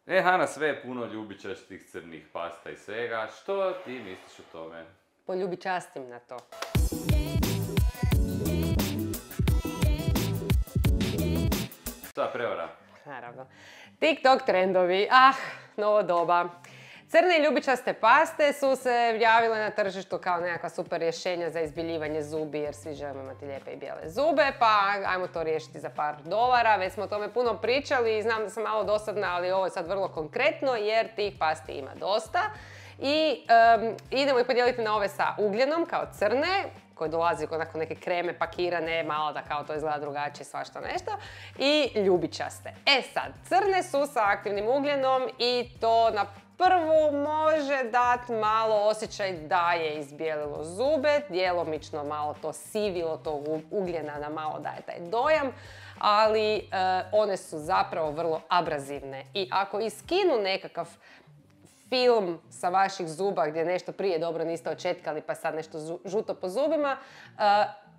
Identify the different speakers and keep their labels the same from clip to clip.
Speaker 1: Hana, sve je puno ljubičastih crnih pasta i svega. Što ti misliš o tome?
Speaker 2: Poljubičastim na to.
Speaker 1: Šta prevara?
Speaker 2: Naravno. TikTok trendovi. Novo doba. Crne i ljubičaste paste su se javile na tržištu kao nekakva super rješenja za izbiljivanje zubi jer svi želimo imati lijepe i bijele zube, pa ajmo to riješiti za par dolara. Već smo o tome puno pričali i znam da sam malo dosadna, ali ovo je sad vrlo konkretno jer tih pasti ima dosta. I idemo ih podijeliti na ove sa ugljenom kao crne, koje dolazi onako neke kreme pakirane, malo da kao to izgleda drugačije, svašta nešto, i ljubičaste. Sad, crne su sa aktivnim ugljenom i to na prvu može dati malo osjećaj da je izbijelilo zube, djelomično malo to sivilo tog ugljena na malo daje taj dojam, ali one su zapravo vrlo abrazivne i ako iskinu nekakav film sa vaših zuba gdje nešto prije dobro niste očetkali pa sad nešto žuto po zubima,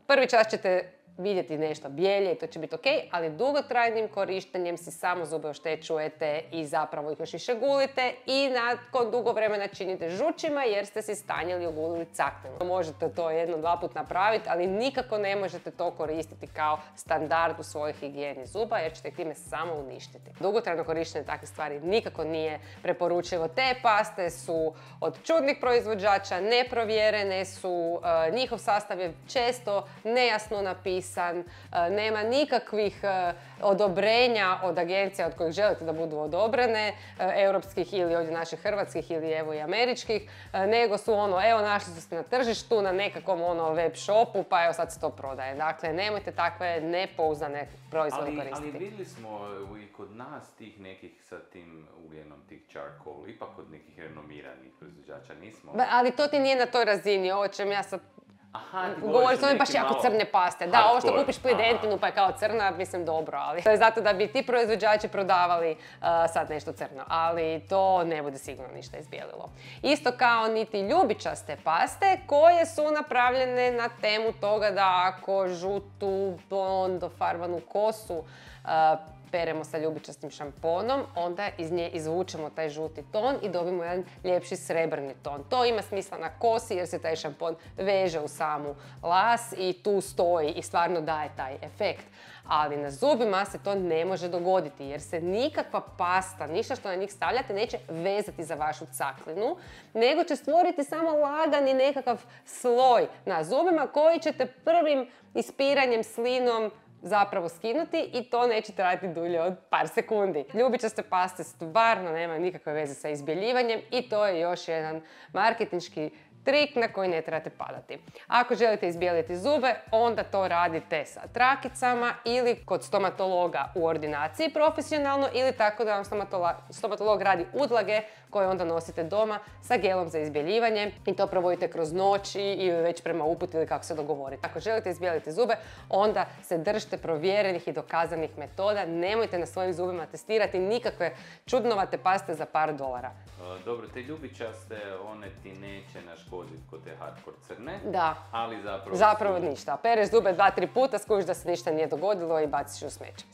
Speaker 2: prvi čas ćete vidjeti nešto bijelje i to će biti ok, ali dugotrajnim korištenjem si samo zube oštećujete i zapravo ih još više gulite i nakon dugo vremena činite žučima jer ste si stanjili i ogulili caklinu. Možete to jednom, dva put napraviti, ali nikako ne možete to koristiti kao standard u svojoj higijeni zuba jer ćete ih time samo uništiti. Dugotrajno korištenje takvih stvari nikako nije preporučivo. Te paste su od čudnih proizvođača, neprovjerene su, njihov sastav je često nejasno napisan, nema nikakvih odobrenja od agencija od kojih želite da budu odobrene, europskih ili ovdje naših hrvatskih ili evo i američkih, nego su evo našli su se na tržištu, na nekakvom web shopu, pa evo sad se to prodaje. Dakle, nemojte takve nepouzdane proizvode koristiti.
Speaker 1: Ali vidjeli smo i kod nas tih nekih sa tim ugljenom, tih charcoal, ipak kod nekih renomiranih proizvođača nismo.
Speaker 2: Ali to ti nije na toj razini, ovo čem ja sad
Speaker 1: Ti
Speaker 2: govori su baš jako crne paste. Da, ovo što kupiš Plidentinu pa je kao crna, mislim dobro, ali to je zato da bi ti proizvođači prodavali sad nešto crno, ali to ne bude sigurno ništa izbijelilo. Isto kao niti ljubičaste paste koje su napravljene na temu toga da ako žutu, blondo, farbanu kosu peremo sa ljubičastim šamponom, onda iz nje izvučemo taj žuti ton i dobimo jedan ljepši srebrni ton. To ima smisla na kosi jer se taj šampon veže u samu las i tu stoji i stvarno daje taj efekt. Ali na zubima se to ne može dogoditi jer se nikakva pasta, ništa što na njih stavljate neće vezati za vašu caklinu, nego će stvoriti samo lagani nekakav sloj na zubima koji ćete prvim ispiranjem slinom zapravo skinuti i to neće trajati dulje od par sekundi. Ljubičaste paste stvarno nemaju nikakve veze sa izbjeljivanjem i to je još jedan marketinški trik na koji ne trebate padati. Ako želite izbijeliti zube, onda to radite sa trakicama ili kod stomatologa u ordinaciji profesionalno ili tako da vam stomatolog radi udlage koje onda nosite doma sa gelom za izbjeljivanje i to provodite kroz noć ili već prema uputi ili kako se dogovorite. Ako želite izbijeliti zube, onda se držite provjerenih i dokazanih metoda. Nemojte na svojim zubima testirati nikakve čudnovate paste za par dolara.
Speaker 1: Dobro, te ljubičaste, one ti neće naškoditi kod te hardcore crne,
Speaker 2: da,
Speaker 1: ali
Speaker 2: zapravo ništa. Pereš zube 2-3 puta, skužiš da se ništa nije dogodilo i baciš u smeće.